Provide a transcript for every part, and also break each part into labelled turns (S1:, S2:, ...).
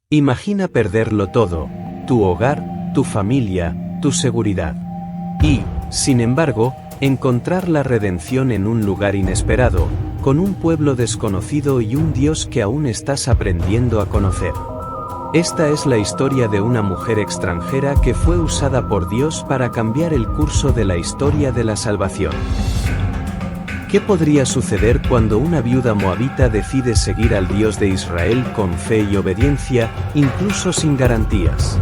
S1: Imagina perderlo todo, tu hogar, tu familia, tu seguridad. Y, sin embargo, encontrar la redención en un lugar inesperado, con un pueblo desconocido y un Dios que aún estás aprendiendo a conocer. Esta es la historia de una mujer extranjera que fue usada por Dios para cambiar el curso de la historia de la salvación. ¿Qué podría suceder cuando una viuda moabita decide seguir al Dios de Israel con fe y obediencia, incluso sin garantías?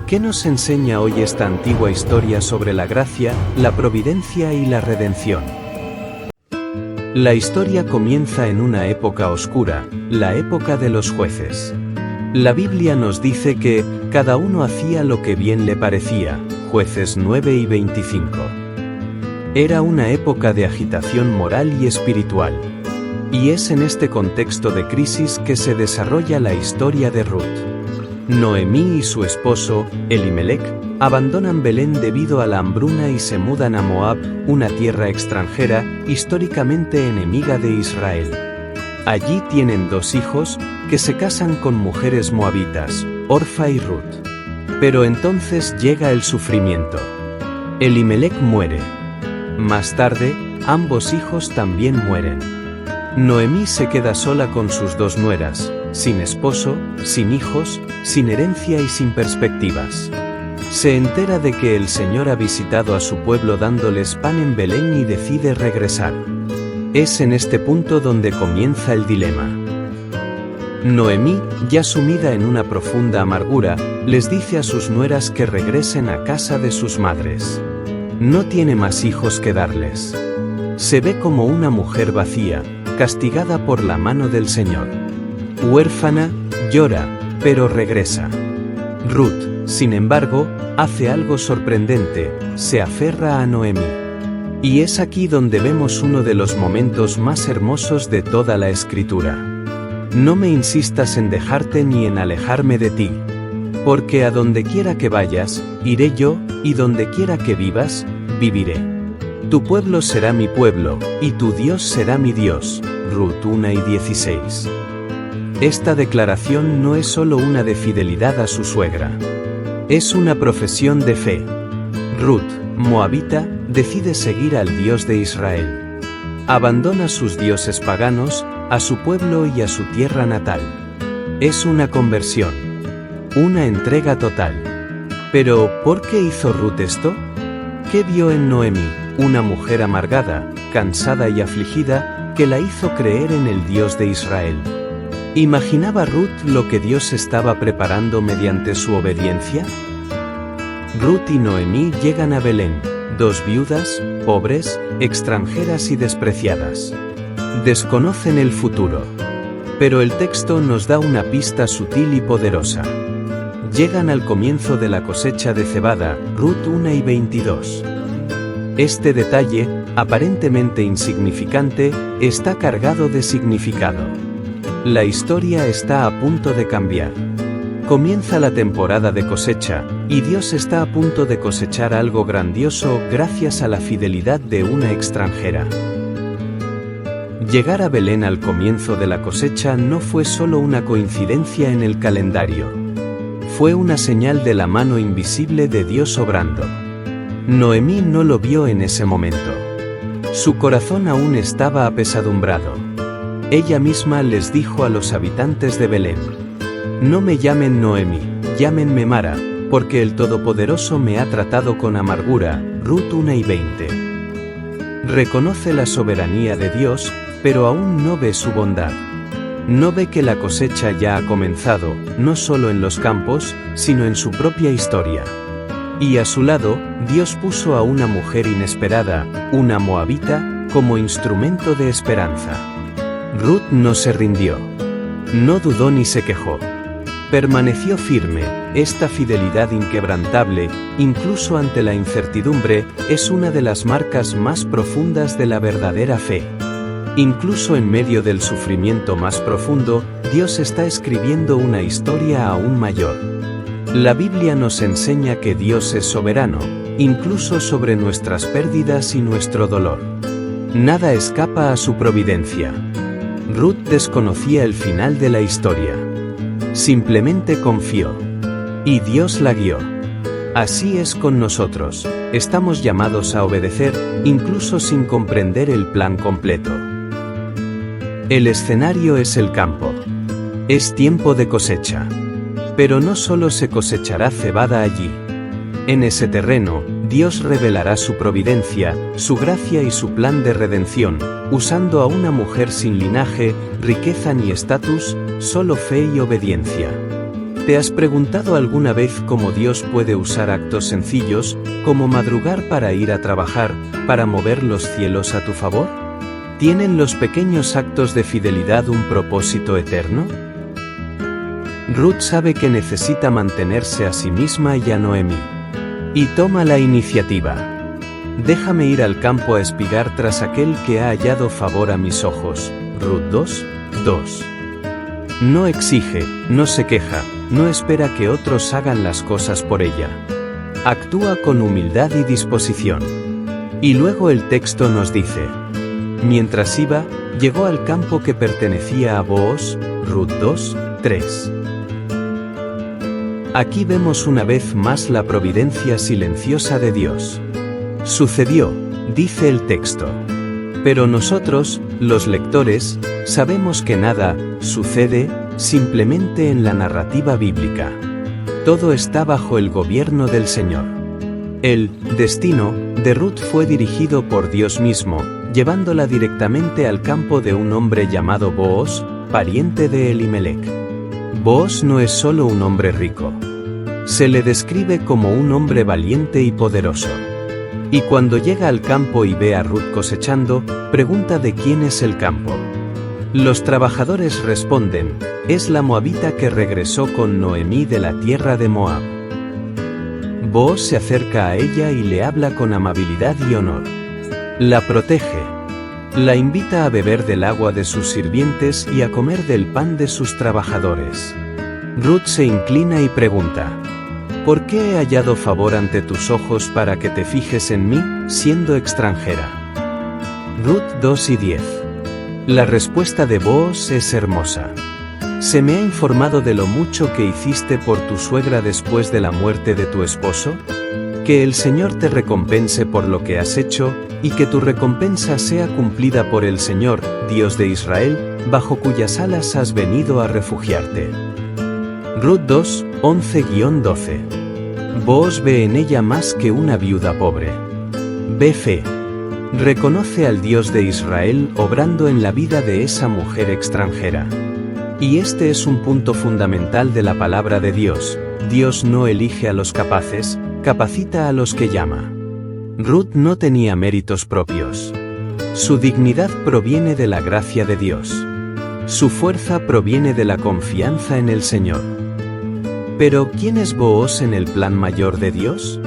S1: ¿Qué nos enseña hoy esta antigua historia sobre la gracia, la providencia y la redención? La historia comienza en una época oscura, la época de los jueces. La Biblia nos dice que cada uno hacía lo que bien le parecía, Jueces 9 y 25. Era una época de agitación moral y espiritual. Y es en este contexto de crisis que se desarrolla la historia de Ruth. Noemí y su esposo, Elimelec, abandonan Belén debido a la hambruna y se mudan a Moab, una tierra extranjera, históricamente enemiga de Israel. Allí tienen 2 hijos, que se casan con mujeres moabitas, Orfa y Ruth. Pero entonces llega el sufrimiento. Elimelec muere. Más tarde, ambos hijos también mueren. Noemí se queda sola con sus 2 nueras, sin esposo, sin hijos, sin herencia y sin perspectivas. Se entera de que el Señor ha visitado a su pueblo dándoles pan en Belén y decide regresar. Es en este punto donde comienza el dilema. Noemí, ya sumida en una profunda amargura, les dice a sus nueras que regresen a casa de sus madres. No tiene más hijos que darles. Se ve como una mujer vacía, castigada por la mano del Señor. Huérfana, llora, pero regresa. Ruth, sin embargo, hace algo sorprendente, se aferra a Noemí. Y es aquí donde vemos uno de los momentos más hermosos de toda la Escritura. No me insistas en dejarte ni en alejarme de ti. Porque a donde quiera que vayas, iré yo, y donde quiera que vivas, viviré. Tu pueblo será mi pueblo, y tu Dios será mi Dios. Ruth 1 y 16. Esta declaración no es solo una de fidelidad a su suegra. Es una profesión de fe. Ruth, moabita, decide seguir al Dios de Israel. Abandona sus dioses paganos, a su pueblo y a su tierra natal. Es una conversión. Una entrega total. Pero, ¿por qué hizo Ruth esto? ¿Qué vio en Noemí, una mujer amargada, cansada y afligida, que la hizo creer en el Dios de Israel? ¿Imaginaba Ruth lo que Dios estaba preparando mediante su obediencia? Ruth y Noemí llegan a Belén, 2 viudas, pobres, extranjeras y despreciadas. Desconocen el futuro. Pero el texto nos da una pista sutil y poderosa. Llegan al comienzo de la cosecha de cebada, Ruth 1 y 22. Este detalle, aparentemente insignificante, está cargado de significado. La historia está a punto de cambiar. Comienza la temporada de cosecha, y Dios está a punto de cosechar algo grandioso gracias a la fidelidad de una extranjera. Llegar a Belén al comienzo de la cosecha no fue solo una coincidencia en el calendario. Fue una señal de la mano invisible de Dios obrando. Noemí no lo vio en ese momento. Su corazón aún estaba apesadumbrado. Ella misma les dijo a los habitantes de Belén: no me llamen Noemí, llámenme Mara, porque el Todopoderoso me ha tratado con amargura. Ruth 1 y 20. Reconoce la soberanía de Dios, pero aún no ve su bondad. No ve que la cosecha ya ha comenzado, no solo en los campos, sino en su propia historia. Y a su lado, Dios puso a una mujer inesperada, una moabita, como instrumento de esperanza. Ruth no se rindió. No dudó ni se quejó. Permaneció firme. Esta fidelidad inquebrantable, incluso ante la incertidumbre, es una de las marcas más profundas de la verdadera fe. Incluso en medio del sufrimiento más profundo, Dios está escribiendo una historia aún mayor. La Biblia nos enseña que Dios es soberano, incluso sobre nuestras pérdidas y nuestro dolor. Nada escapa a su providencia. Ruth desconocía el final de la historia. simplemente confió. Y Dios la guió. Así es con nosotros, estamos llamados a obedecer, incluso sin comprender el plan completo. El escenario es el campo. Es tiempo de cosecha. Pero no solo se cosechará cebada allí. En ese terreno, Dios revelará su providencia, su gracia y su plan de redención, usando a una mujer sin linaje, riqueza ni estatus, solo fe y obediencia. ¿Te has preguntado alguna vez cómo Dios puede usar actos sencillos, como madrugar para ir a trabajar, para mover los cielos a tu favor? ¿Tienen los pequeños actos de fidelidad un propósito eterno? Ruth sabe que necesita mantenerse a sí misma y a Noemí. Y toma la iniciativa. Déjame ir al campo a espigar tras aquel que ha hallado favor a mis ojos. Ruth 2:2. No exige, no se queja, no espera que otros hagan las cosas por ella. Actúa con humildad y disposición. Y luego el texto nos dice: mientras iba, llegó al campo que pertenecía a Booz. Ruth 2:3. Aquí vemos una vez más la providencia silenciosa de Dios. Sucedió, dice el texto. Pero nosotros, los lectores, sabemos que nada sucede simplemente en la narrativa bíblica. Todo está bajo el gobierno del Señor. El destino de Ruth fue dirigido por Dios mismo, llevándola directamente al campo de un hombre llamado Booz, pariente de Elimelech. Booz no es solo un hombre rico. Se le describe como un hombre valiente y poderoso. Y cuando llega al campo y ve a Ruth cosechando, pregunta de quién es el campo. Los trabajadores responden: es la moabita que regresó con Noemí de la tierra de Moab. Booz se acerca a ella y le habla con amabilidad y honor. La protege. La invita a beber del agua de sus sirvientes y a comer del pan de sus trabajadores. Ruth se inclina y pregunta: ¿por qué he hallado favor ante tus ojos para que te fijes en mí, siendo extranjera? Ruth 2:10. La respuesta de Booz es hermosa. ¿Se me ha informado de lo mucho que hiciste por tu suegra después de la muerte de tu esposo? Que el Señor te recompense por lo que has hecho, y que tu recompensa sea cumplida por el Señor, Dios de Israel, bajo cuyas alas has venido a refugiarte. Ruth 2:11-12. Booz ve en ella más que una viuda pobre. Ve fe. Reconoce al Dios de Israel obrando en la vida de esa mujer extranjera. Y este es un punto fundamental de la palabra de Dios: Dios no elige a los capaces, capacita a los que llama. Ruth no tenía méritos propios. Su dignidad proviene de la gracia de Dios. Su fuerza proviene de la confianza en el Señor. Pero, ¿quién es Booz en el plan mayor de Dios?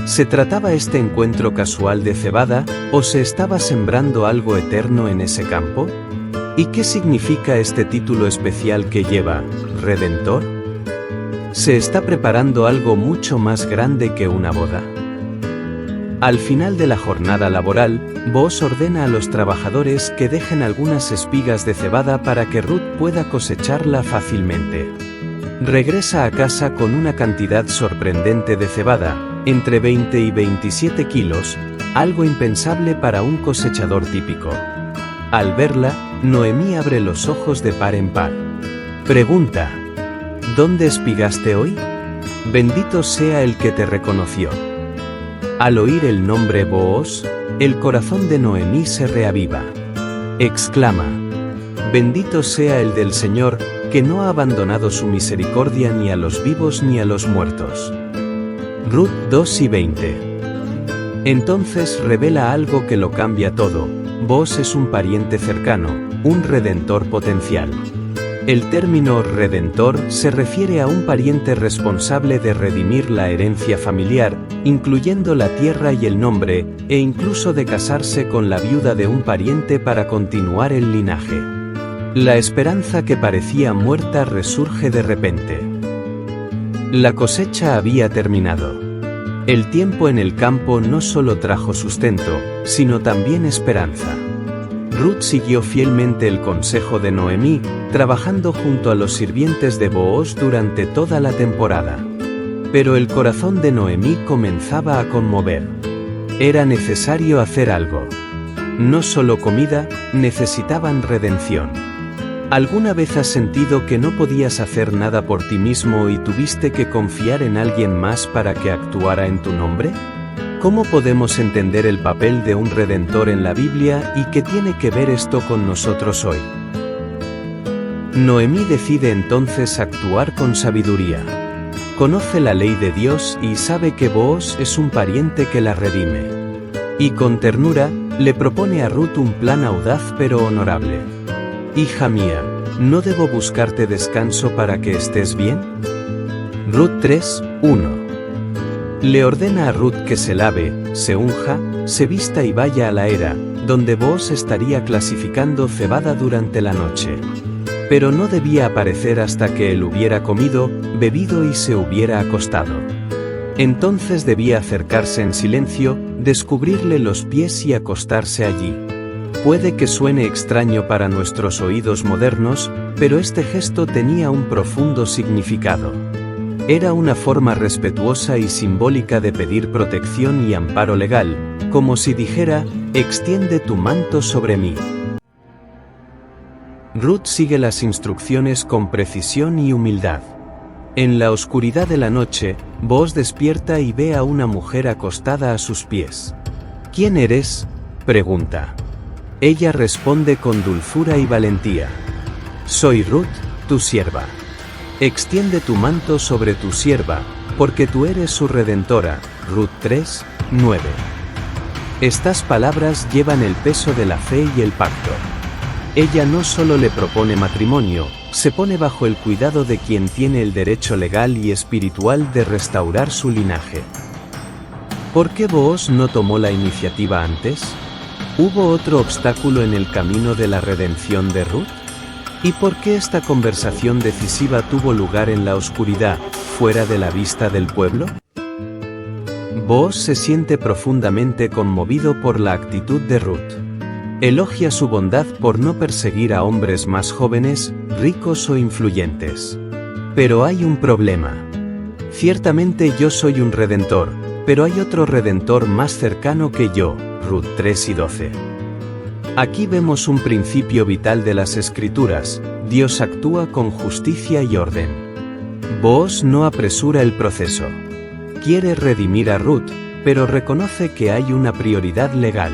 S1: ¿Se trataba este encuentro casual de cebada, o se estaba sembrando algo eterno en ese campo? ¿Y qué significa este título especial que lleva, Redentor? ¿Se está preparando algo mucho más grande que una boda? Al final de la jornada laboral, Booz ordena a los trabajadores que dejen algunas espigas de cebada para que Ruth pueda cosecharla fácilmente. Regresa a casa con una cantidad sorprendente de cebada, entre 20 y 27 kilos, algo impensable para un cosechador típico. Al verla, Noemí abre los ojos de par en par. Pregunta: ¿dónde espigaste hoy? Bendito sea el que te reconoció. Al oír el nombre Booz, el corazón de Noemí se reaviva. Exclama: bendito sea el del Señor, que no ha abandonado su misericordia ni a los vivos ni a los muertos. Ruth 2:20. Entonces revela algo que lo cambia todo: Booz es un pariente cercano, un redentor potencial. El término redentor se refiere a un pariente responsable de redimir la herencia familiar, incluyendo la tierra y el nombre, e incluso de casarse con la viuda de un pariente para continuar el linaje. La esperanza que parecía muerta resurge de repente. La cosecha había terminado. El tiempo en el campo no solo trajo sustento, sino también esperanza. Ruth siguió fielmente el consejo de Noemí, trabajando junto a los sirvientes de Booz durante toda la temporada. Pero el corazón de Noemí comenzaba a conmover. Era necesario hacer algo. No solo comida, necesitaban redención. ¿Alguna vez has sentido que no podías hacer nada por ti mismo y tuviste que confiar en alguien más para que actuara en tu nombre? ¿Cómo podemos entender el papel de un redentor en la Biblia y qué tiene que ver esto con nosotros hoy? Noemí decide entonces actuar con sabiduría. Conoce la ley de Dios y sabe que Booz es un pariente que la redime. Y con ternura, le propone a Ruth un plan audaz pero honorable. Hija mía, ¿no debo buscarte descanso para que estés bien? Ruth 3:1. Le ordena a Ruth que se lave, se unja, se vista y vaya a la era, donde Booz estaría clasificando cebada durante la noche. Pero no debía aparecer hasta que él hubiera comido, bebido y se hubiera acostado. Entonces debía acercarse en silencio, descubrirle los pies y acostarse allí. Puede que suene extraño para nuestros oídos modernos, pero este gesto tenía un profundo significado. Era una forma respetuosa y simbólica de pedir protección y amparo legal, como si dijera, extiende tu manto sobre mí. Ruth sigue las instrucciones con precisión y humildad. En la oscuridad de la noche, Booz despierta y ve a una mujer acostada a sus pies. ¿Quién eres?, pregunta. Ella responde con dulzura y valentía. Soy Ruth, tu sierva. Extiende tu manto sobre tu sierva, porque tú eres su redentora. Ruth 3:9. Estas palabras llevan el peso de la fe y el pacto. Ella no solo le propone matrimonio, se pone bajo el cuidado de quien tiene el derecho legal y espiritual de restaurar su linaje. ¿Por qué Booz no tomó la iniciativa antes? ¿Hubo otro obstáculo en el camino de la redención de Ruth? ¿Y por qué esta conversación decisiva tuvo lugar en la oscuridad, fuera de la vista del pueblo? Booz se siente profundamente conmovido por la actitud de Ruth. Elogia su bondad por no perseguir a hombres más jóvenes, ricos o influyentes. Pero hay un problema. Ciertamente yo soy un redentor, pero hay otro redentor más cercano que yo. Ruth 3:12. Aquí vemos un principio vital de las Escrituras: Dios actúa con justicia y orden. Booz no apresura el proceso. Quiere redimir a Ruth, pero reconoce que hay una prioridad legal.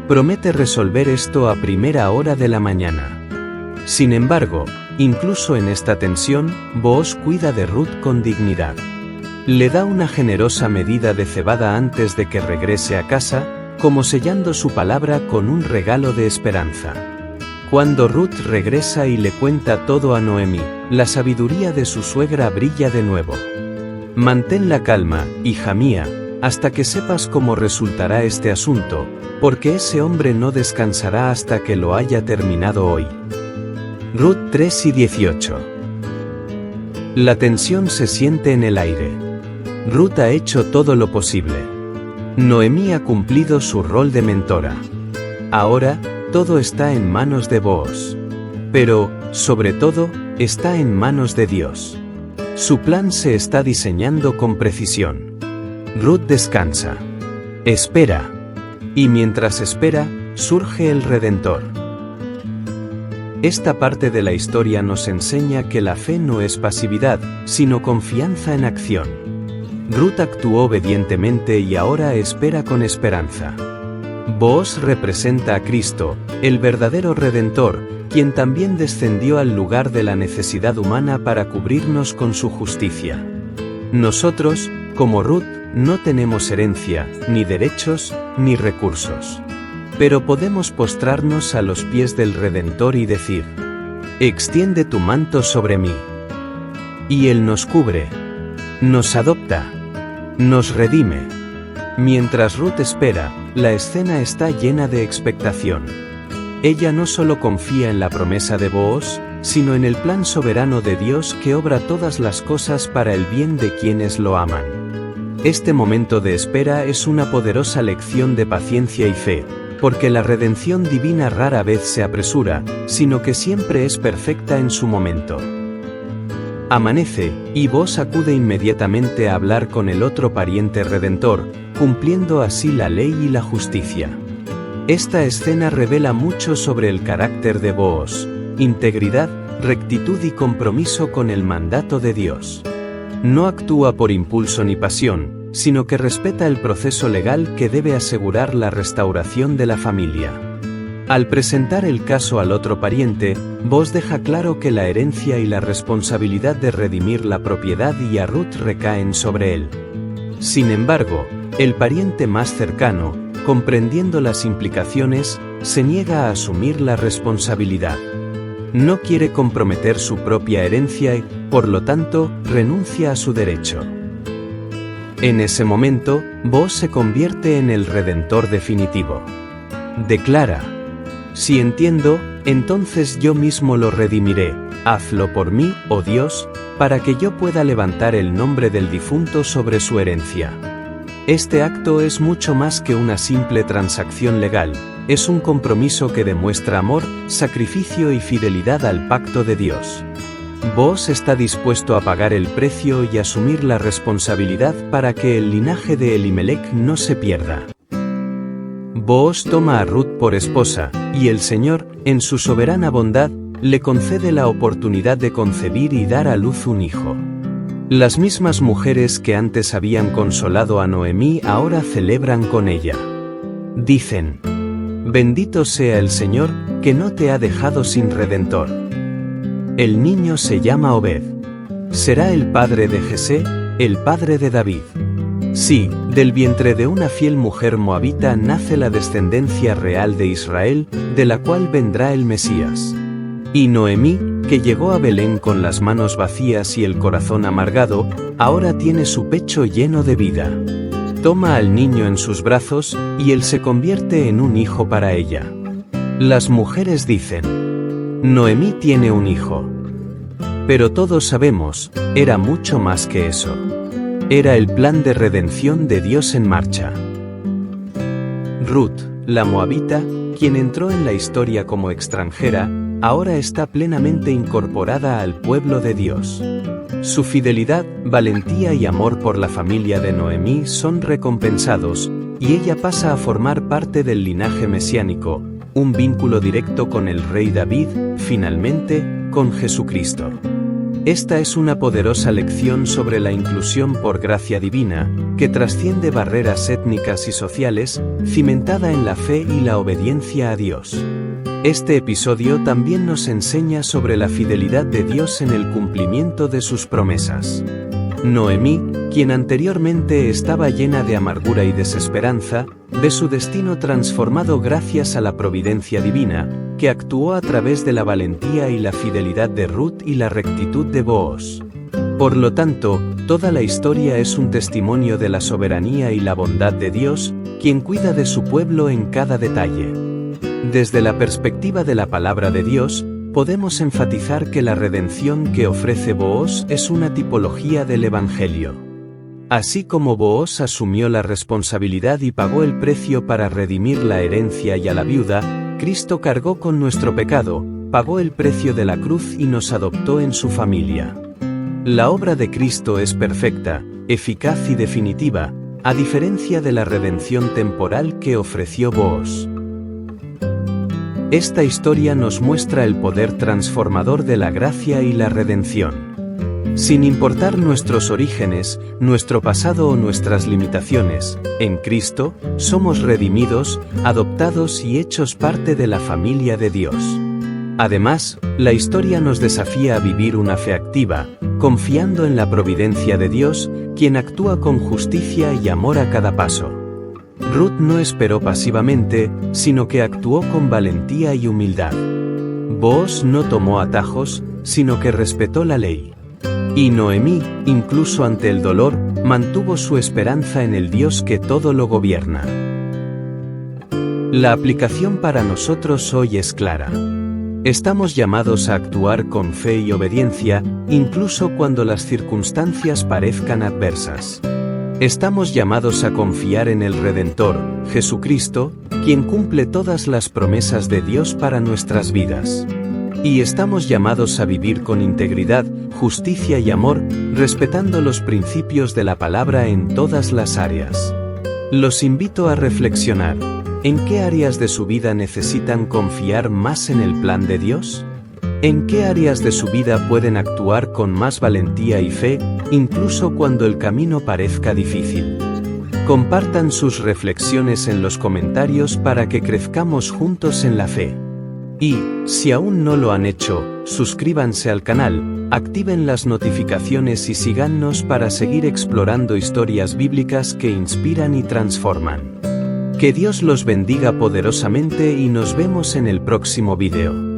S1: Promete resolver esto a primera hora de la mañana. Sin embargo, incluso en esta tensión, Booz cuida de Ruth con dignidad. Le da una generosa medida de cebada antes de que regrese a casa, como sellando su palabra con un regalo de esperanza. Cuando Ruth regresa y le cuenta todo a Noemí, la sabiduría de su suegra brilla de nuevo. Mantén la calma, hija mía, hasta que sepas cómo resultará este asunto, porque ese hombre no descansará hasta que lo haya terminado hoy. Ruth 3:18. La tensión se siente en el aire. Ruth ha hecho todo lo posible. Noemí ha cumplido su rol de mentora. Ahora, todo está en manos de Booz. Pero, sobre todo, está en manos de Dios. Su plan se está diseñando con precisión. Ruth descansa. Espera. Y mientras espera, surge el Redentor. Esta parte de la historia nos enseña que la fe no es pasividad, sino confianza en acción. Ruth actuó obedientemente y ahora espera con esperanza. Booz representa a Cristo, el verdadero Redentor, quien también descendió al lugar de la necesidad humana para cubrirnos con su justicia. Nosotros, como Ruth, no tenemos herencia, ni derechos, ni recursos. Pero podemos postrarnos a los pies del Redentor y decir: extiende tu manto sobre mí. Y Él nos cubre, nos adopta, nos redime. Mientras Ruth espera, la escena está llena de expectación. Ella no solo confía en la promesa de Booz, sino en el plan soberano de Dios que obra todas las cosas para el bien de quienes lo aman. Este momento de espera es una poderosa lección de paciencia y fe, porque la redención divina rara vez se apresura, sino que siempre es perfecta en su momento. Amanece, y Booz acude inmediatamente a hablar con el otro pariente redentor, cumpliendo así la ley y la justicia. Esta escena revela mucho sobre el carácter de Booz: integridad, rectitud y compromiso con el mandato de Dios. No actúa por impulso ni pasión, sino que respeta el proceso legal que debe asegurar la restauración de la familia. Al presentar el caso al otro pariente, Booz deja claro que la herencia y la responsabilidad de redimir la propiedad y a Ruth recaen sobre él. Sin embargo, el pariente más cercano, comprendiendo las implicaciones, se niega a asumir la responsabilidad. No quiere comprometer su propia herencia y, por lo tanto, renuncia a su derecho. En ese momento, Booz se convierte en el redentor definitivo. Declara: «Si entiendo, entonces yo mismo lo redimiré, hazlo por mí, oh Dios, para que yo pueda levantar el nombre del difunto sobre su herencia». Este acto es mucho más que una simple transacción legal, es un compromiso que demuestra amor, sacrificio y fidelidad al pacto de Dios. Booz está dispuesto a pagar el precio y asumir la responsabilidad para que el linaje de Elimelech no se pierda. Booz toma a Ruth por esposa, y el Señor, en su soberana bondad, le concede la oportunidad de concebir y dar a luz un hijo. Las mismas mujeres que antes habían consolado a Noemí ahora celebran con ella. Dicen: «Bendito sea el Señor, que no te ha dejado sin redentor». El niño se llama Obed. Será el padre de Jesé, el padre de David. Sí, del vientre de una fiel mujer moabita nace la descendencia real de Israel, de la cual vendrá el Mesías. Y Noemí, que llegó a Belén con las manos vacías y el corazón amargado, ahora tiene su pecho lleno de vida. Toma al niño en sus brazos, y él se convierte en un hijo para ella. Las mujeres dicen: «Noemí tiene un hijo». Pero todos sabemos, era mucho más que eso. Era el plan de redención de Dios en marcha. Ruth, la moabita, quien entró en la historia como extranjera, ahora está plenamente incorporada al pueblo de Dios. Su fidelidad, valentía y amor por la familia de Noemí son recompensados, y ella pasa a formar parte del linaje mesiánico, un vínculo directo con el rey David, finalmente, con Jesucristo. Esta es una poderosa lección sobre la inclusión por gracia divina, que trasciende barreras étnicas y sociales, cimentada en la fe y la obediencia a Dios. Este episodio también nos enseña sobre la fidelidad de Dios en el cumplimiento de sus promesas. Noemí, quien anteriormente estaba llena de amargura y desesperanza, ve su destino transformado gracias a la providencia divina, que actuó a través de la valentía y la fidelidad de Ruth y la rectitud de Booz. Por lo tanto, toda la historia es un testimonio de la soberanía y la bondad de Dios, quien cuida de su pueblo en cada detalle. Desde la perspectiva de la palabra de Dios, podemos enfatizar que la redención que ofrece Booz es una tipología del Evangelio. Así como Booz asumió la responsabilidad y pagó el precio para redimir la herencia y a la viuda, Cristo cargó con nuestro pecado, pagó el precio de la cruz y nos adoptó en su familia. La obra de Cristo es perfecta, eficaz y definitiva, a diferencia de la redención temporal que ofreció Booz. Esta historia nos muestra el poder transformador de la gracia y la redención. Sin importar nuestros orígenes, nuestro pasado o nuestras limitaciones, en Cristo, somos redimidos, adoptados y hechos parte de la familia de Dios. Además, la historia nos desafía a vivir una fe activa, confiando en la providencia de Dios, quien actúa con justicia y amor a cada paso. Ruth no esperó pasivamente, sino que actuó con valentía y humildad. Booz no tomó atajos, sino que respetó la ley. Y Noemí, incluso ante el dolor, mantuvo su esperanza en el Dios que todo lo gobierna. La aplicación para nosotros hoy es clara. Estamos llamados a actuar con fe y obediencia, incluso cuando las circunstancias parezcan adversas. Estamos llamados a confiar en el Redentor, Jesucristo, quien cumple todas las promesas de Dios para nuestras vidas. Y estamos llamados a vivir con integridad, justicia y amor, respetando los principios de la palabra en todas las áreas. Los invito a reflexionar. ¿En qué áreas de su vida necesitan confiar más en el plan de Dios? ¿En qué áreas de su vida pueden actuar con más valentía y fe, incluso cuando el camino parezca difícil? Compartan sus reflexiones en los comentarios para que crezcamos juntos en la fe. Y, si aún no lo han hecho, suscríbanse al canal, activen las notificaciones y síganos para seguir explorando historias bíblicas que inspiran y transforman. Que Dios los bendiga poderosamente y nos vemos en el próximo video.